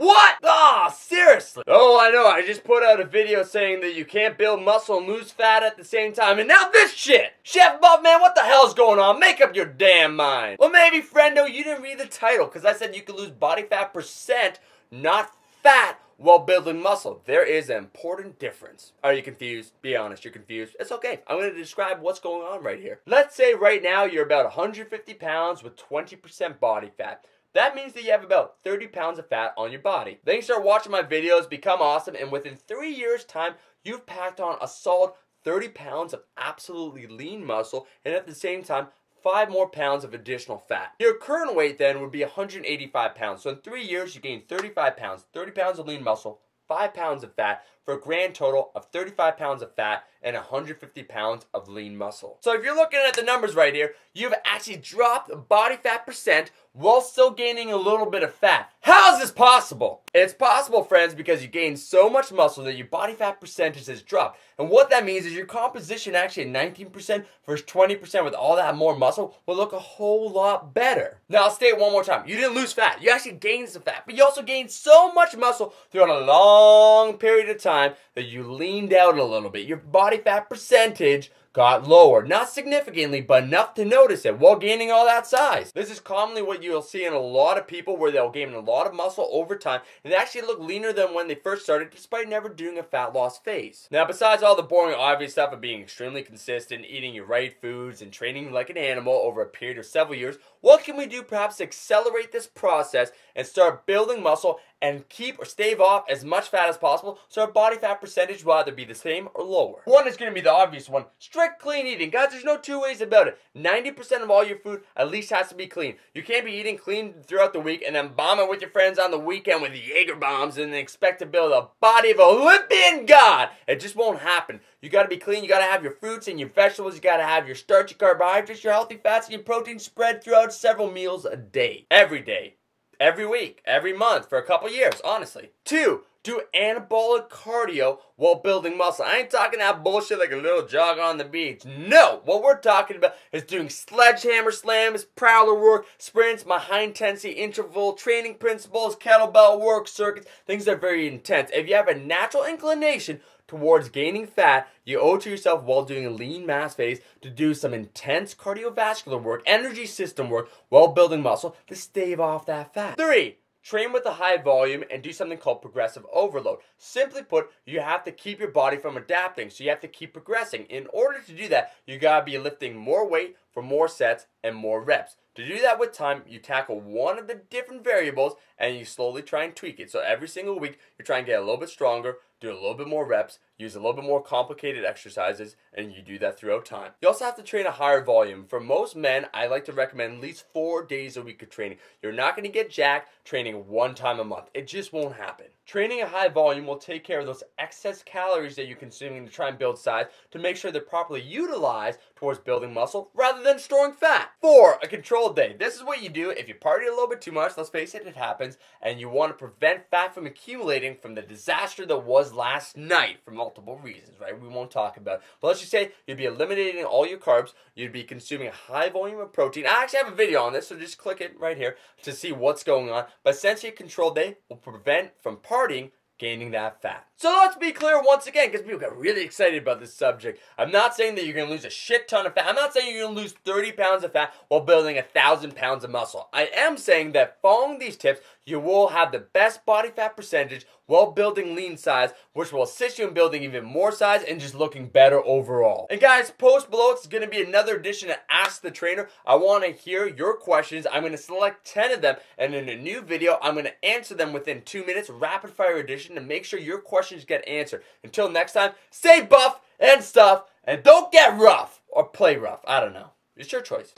What? Ah, seriously. Oh, I know, I just put out a video saying that you can't build muscle and lose fat at the same time, and now this shit! Chef Buff, man, what the hell's going on? Make up your damn mind. Well, maybe, friendo, you didn't read the title, because I said you could lose body fat percent, not fat, while building muscle. There is an important difference. Are you confused? Be honest, you're confused. It's okay. I'm going to describe what's going on right here. Let's say right now you're about 150 pounds with 20% body fat. That means that you have about 30 pounds of fat on your body. Then you start watching my videos, become awesome, and within 3 years' time, you've packed on a solid 30 pounds of absolutely lean muscle, and at the same time, 5 more pounds of additional fat. Your current weight then would be 185 pounds. So in 3 years, you gain 35 pounds, 30 pounds of lean muscle, 5 pounds of fat, for a grand total of 35 pounds of fat and 150 pounds of lean muscle. So if you're looking at the numbers right here, you've actually dropped body fat percent while still gaining a little bit of fat. How is this possible? It's possible, friends, because you gain so much muscle that your body fat percentage has dropped. And what that means is your composition actually at 19% versus 20% with all that more muscle will look a whole lot better. Now I'll state it one more time. You didn't lose fat. You actually gained some fat, but you also gained so much muscle throughout a long period of time that you leaned out a little bit. Your body fat percentage got lower. Not significantly, but enough to notice it while gaining all that size. This is commonly what you'll see in a lot of people where they'll gain a lot of muscle over time and they actually look leaner than when they first started despite never doing a fat loss phase. Now, besides all the boring obvious stuff of being extremely consistent, eating your right foods, and training like an animal over a period of several years, what can we do perhaps to accelerate this process and start building muscle and keep or stave off as much fat as possible so our body fat percentage will either be the same or lower? One is going to be the obvious one. Strict clean eating. Guys, there's no two ways about it. 90% of all your food at least has to be clean. You can't be eating clean throughout the week and then bombing with your friends on the weekend with Jaeger bombs and expect to build a body of an Olympian god. It just won't happen. You got to be clean. You got to have your fruits and your vegetables. You got to have your starchy carbohydrates, your healthy fats, and your protein spread throughout several meals a day. Every day. Every week, every month, for a couple years, honestly. 2, do anabolic cardio while building muscle. I ain't talking that bullshit like a little jog on the beach. No, what we're talking about is doing sledgehammer slams, prowler work, sprints, my high intensity interval training principles, kettlebell work, circuits, things that are very intense. If you have a natural inclination towards gaining fat, you owe it to yourself while doing a lean mass phase to do some intense cardiovascular work, energy system work, while building muscle to stave off that fat. 3, train with a high volume and do something called progressive overload. Simply put, you have to keep your body from adapting, so you have to keep progressing. In order to do that, you gotta be lifting more weight for more sets and more reps. To do that with time, you tackle one of the different variables and you slowly try and tweak it. So every single week, you try and get a little bit stronger, do a little bit more reps, use a little bit more complicated exercises, and you do that throughout time. You also have to train a higher volume. For most men, I like to recommend at least 4 days a week of training. You're not going to get jacked training 1 time a month. It just won't happen. Training a high volume will take care of those excess calories that you're consuming to try and build size to make sure they're properly utilized towards building muscle rather than storing fat. 4, a controlled day. This is what you do if you party a little bit too much, let's face it, it happens, and you want to prevent fat from accumulating from the disaster that was last night for multiple reasons, right? We won't talk about it. But let's just say you'd be eliminating all your carbs, you'd be consuming a high volume of protein. I actually have a video on this, so just click it right here to see what's going on. But essentially a controlled day will prevent from partying gaining that fat. So let's be clear once again, because people get really excited about this subject. I'm not saying that you're going to lose a shit ton of fat. I'm not saying you're going to lose 30 pounds of fat while building 1,000 pounds of muscle. I am saying that following these tips, you will have the best body fat percentage while building lean size, which will assist you in building even more size and just looking better overall. And guys, post below, it's going to be another edition of Ask the Trainer. I want to hear your questions. I'm going to select 10 of them, and in a new video, I'm going to answer them within 2 minutes, rapid fire edition, to make sure your questions get answered. Until next time, stay buff and stuff, and don't get rough or play rough. I don't know. It's your choice.